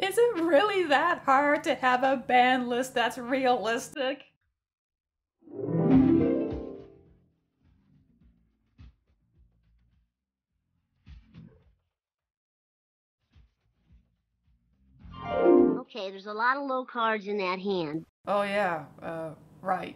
Is it really that hard to have a ban list that's realistic? Okay, there's a lot of low cards in that hand. Oh yeah, right.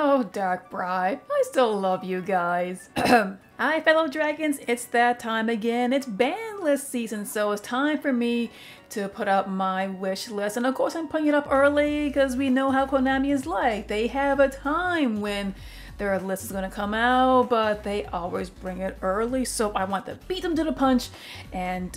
Oh, Dark Bribe, I still love you guys. Hi, fellow dragons, it's that time again. It's ban list season, so it's time for me to put up my wish list. And of course, I'm putting it up early because we know how Konami is like. They have a time when their list is going to come out, but they always bring it early, so I want to beat them to the punch and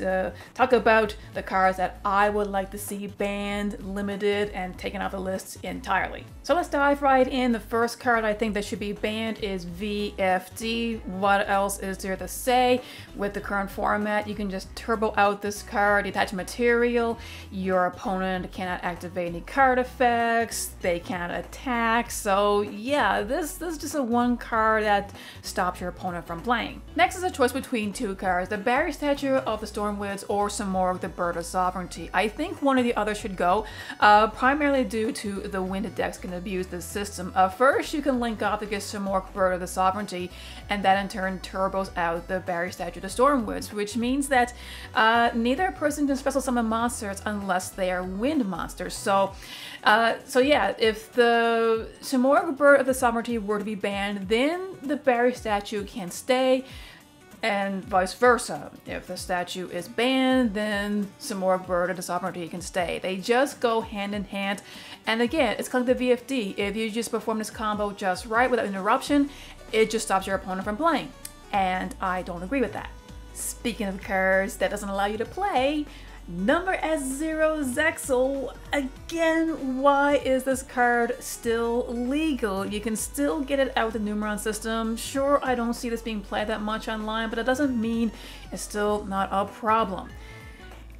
talk about the cards that I would like to see banned, limited, and taken off the list entirely. So let's dive right in. The first card I think that should be banned is VFD. What else is there to say? With the current format, you can just turbo out this card, detach material, your opponent cannot activate any card effects, they cannot attack, so yeah, this is just a one card that stops your opponent from playing. Next is a choice between two cards, the Barrier Statue of the Stormwoods or some more of the Bird of Sovereignty. I think one or the other should go, primarily due to the wind decks can abuse this system. First, you can link off to get some more Bird of the Sovereignty, and that in turn turbos out the Barrier Statue of the Stormwoods, which means that neither person can special summon monsters unless they are wind monsters. So yeah, if the Simorgh Bird of the Sovereignty were to be banned, then the Barrier Statue can stay, and vice versa. If the statue is banned, then Simorgh Bird of the Sovereignty can stay. They just go hand in hand, and again, it's like the VFD. If you just perform this combo just right without interruption, it just stops your opponent from playing, and I don't agree with that. Speaking of cards that doesn't allow you to play, Number S0 Zexal. Again, why is this card still legal? You can still get it out with the Numeron system. Sure, I don't see this being played that much online, but it doesn't mean it's still not a problem.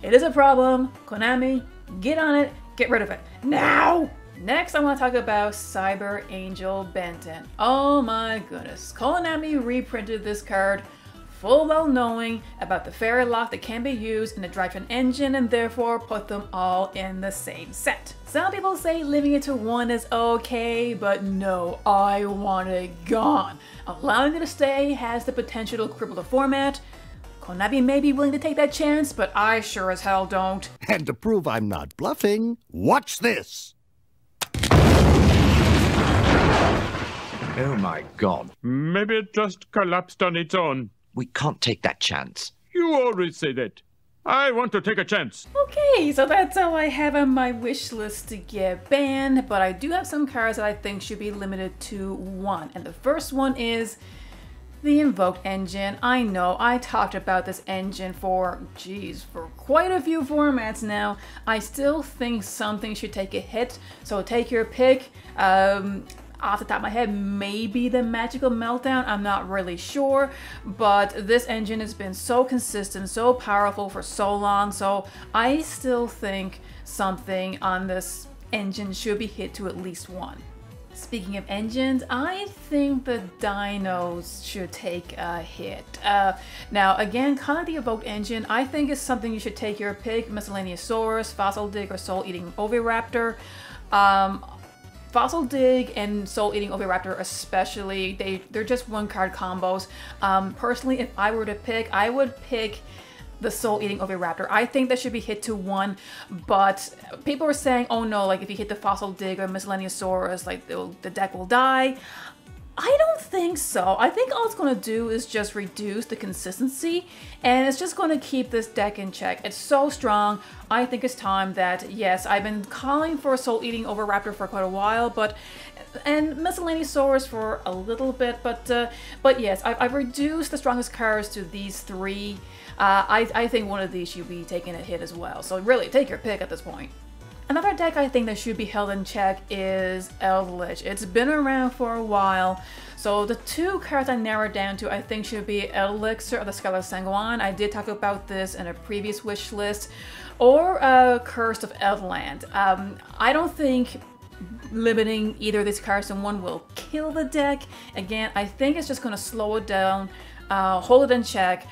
It is a problem. Konami, get on it, get rid of it now! Next, I want to talk about Cyber Angel Benton. Oh my goodness, Konami reprinted this card full well knowing about the fairy lock that can be used in the Drivetrain engine and therefore put them all in the same set. Some people say leaving it to one is okay, but no, I want it gone. Allowing it to stay has the potential to cripple the format. Konami may be willing to take that chance, but I sure as hell don't. And to prove I'm not bluffing, watch this! Oh my god. Maybe it just collapsed on its own. We can't take that chance. You always say that. I want to take a chance. Okay, so that's all I have on my wish list to get banned, but I do have some cards that I think should be limited to one. And the first one is the Invoke engine. I know I talked about this engine for quite a few formats now. I still think something should take a hit, so take your pick. Off the top of my head, maybe the Magical Meltdown, I'm not really sure, but this engine has been so consistent, so powerful for so long, so I still think something on this engine should be hit to at least one. Speaking of engines, I think the Dinos should take a hit. Now again, kind of the Evoked engine, I think is something you should take your pick, Miscellaneousaurus, Fossil Dig, or Soul Eating Oviraptor. Fossil Dig and Soul Eating Oviraptor especially, they're just one card combos. Personally, if I were to pick, I would pick the Soul Eating Oviraptor. I think that should be hit to one, but people are saying, oh no, like if you hit the Fossil Dig or Miscellaneousaurus, like the deck will die. I don't think so. I think all it's going to do is just reduce the consistency, and it's just going to keep this deck in check. It's so strong. I think it's time that, yes, I've been calling for Soul Eating Oviraptor for quite a while, and Miscellaneousaurus for a little bit, but yes, I've reduced the strongest cards to these three. I think one of these should be taking a hit as well. So really, take your pick at this point. Another deck I think that should be held in check is Eldritch. It's been around for a while, so the two cards I narrowed down to I think should be Elixir of the Scholar Sanguine. I did talk about this in a previous wish list, or Curse of Eldland. I don't think limiting either of these cards in one will kill the deck. Again, I think it's just going to slow it down, hold it in check.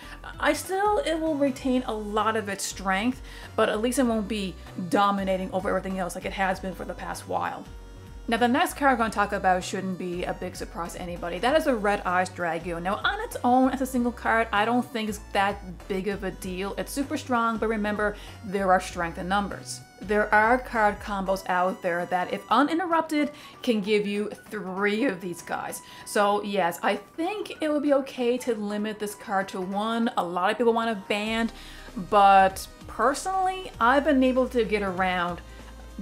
It will retain a lot of its strength, but at least it won't be dominating over everything else like it has been for the past while. Now the next card I'm going to talk about shouldn't be a big surprise to anybody. That is a Red Eyes Dragoon. Now on its own as a single card, I don't think it's that big of a deal. It's super strong, but remember, there are strength in numbers. There are card combos out there that, if uninterrupted, can give you 3 of these guys. So yes, I think it would be okay to limit this card to 1. A lot of people want to ban, but personally, I've been able to get around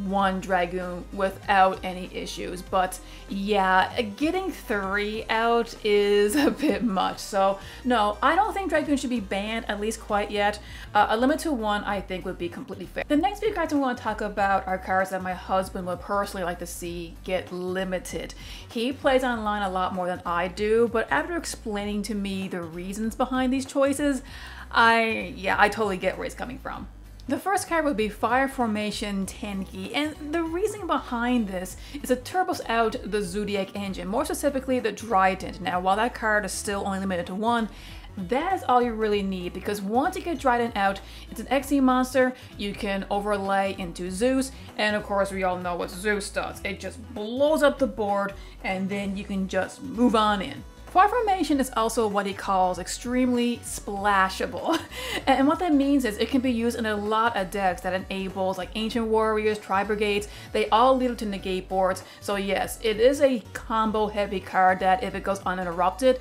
1 Dragoon without any issues. But yeah, getting 3 out is a bit much. So no, I don't think Dragoon should be banned, at least quite yet. A limit to 1 I think would be completely fair. The next few cards I want to talk about are cards that my husband would personally like to see get limited. He plays online a lot more than I do, but after explaining to me the reasons behind these choices, I totally get where he's coming from. The first card would be Fire Formation Tenki, and the reason behind this is it turbos out the Zodiac engine, more specifically the Trident. Now while that card is still only limited to 1, that's all you really need, because once you get Trident out, it's an XE monster you can overlay into Zeus, and of course we all know what Zeus does. It just blows up the board and then you can just move on in. Fire Formation is also what he calls extremely splashable. And what that means is it can be used in a lot of decks that enables like Ancient Warriors, Tri-Brigades. They all lead to negate boards. So yes, it is a combo heavy card that if it goes uninterrupted,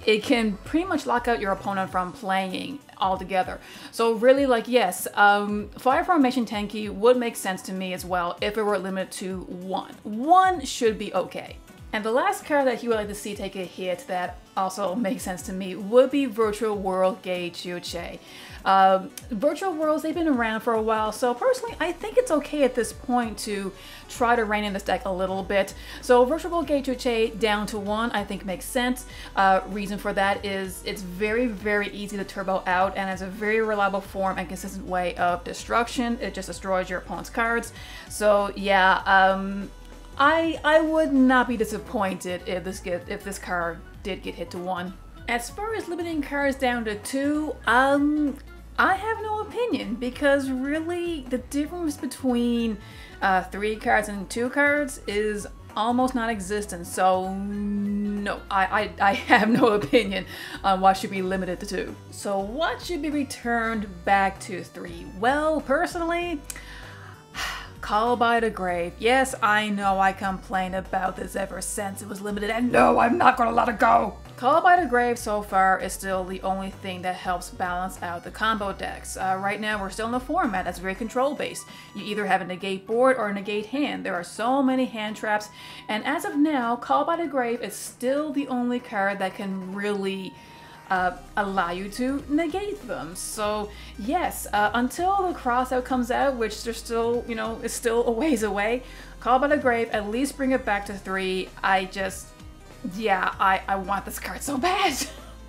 it can pretty much lock out your opponent from playing altogether. So really, like, yes, Fire Formation Tenki would make sense to me as well if it were limited to 1. 1 should be okay. And the last card that he would like to see take a hit that also makes sense to me would be Virtual World Gei Chuche. Virtual Worlds, they've been around for a while, so personally I think it's okay at this point to try to rein in this deck a little bit. So Virtual World Gei Chuche down to 1 I think makes sense. Reason for that is it's very, very easy to turbo out and has a very reliable form and consistent way of destruction. It just destroys your opponent's cards. So yeah, I would not be disappointed if this card did get hit to 1. As far as limiting cards down to 2, I have no opinion, because really the difference between 3 cards and 2 cards is almost non-existent. So no, I have no opinion on what should be limited to 2. So what should be returned back to 3? Well, personally, Call by the Grave. Yes, I know I complained about this ever since it was limited, and no, I'm not gonna let it go! Call by the Grave so far is still the only thing that helps balance out the combo decks. Right now we're still in a format that's very control based. You either have a negate board or a negate hand. There are so many hand traps, and as of now, Call by the Grave is still the only card that can really allow you to negate them. So yes, until the crossout comes out, which there's still, is still a ways away, Call by the Grave, at least bring it back to 3. I want this card so bad.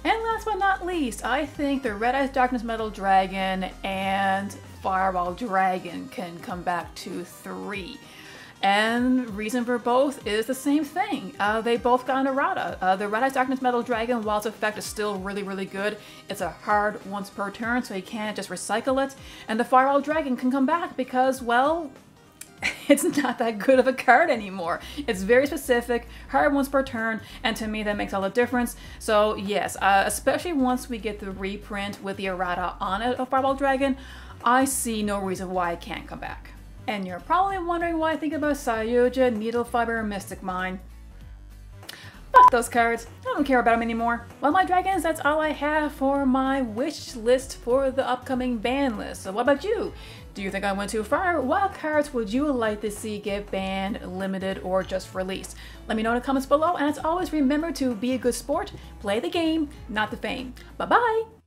And last but not least, I think the Red Eyes Darkness Metal Dragon and Fireball Dragon can come back to 3. And reason for both is the same thing. They both got an errata. The Red Eyes Darkness Metal Dragon, while its effect is still really, really good, it's a hard once per turn, so you can't just recycle it. And the Fireball Dragon can come back because, well, it's not that good of a card anymore. It's very specific, hard once per turn, and to me that makes all the difference. So yes, especially once we get the reprint with the errata on it of Fireball Dragon, I see no reason why it can't come back. And you're probably wondering why I think about Sayoja, Needle Fiber, and Mystic Mine. Fuck those cards. I don't care about them anymore. Well, my dragons, that's all I have for my wish list for the upcoming ban list. So what about you? Do you think I went too far? What cards would you like to see get banned, limited, or just released? Let me know in the comments below, and as always, remember to be a good sport, play the game, not the fame. Bye-bye!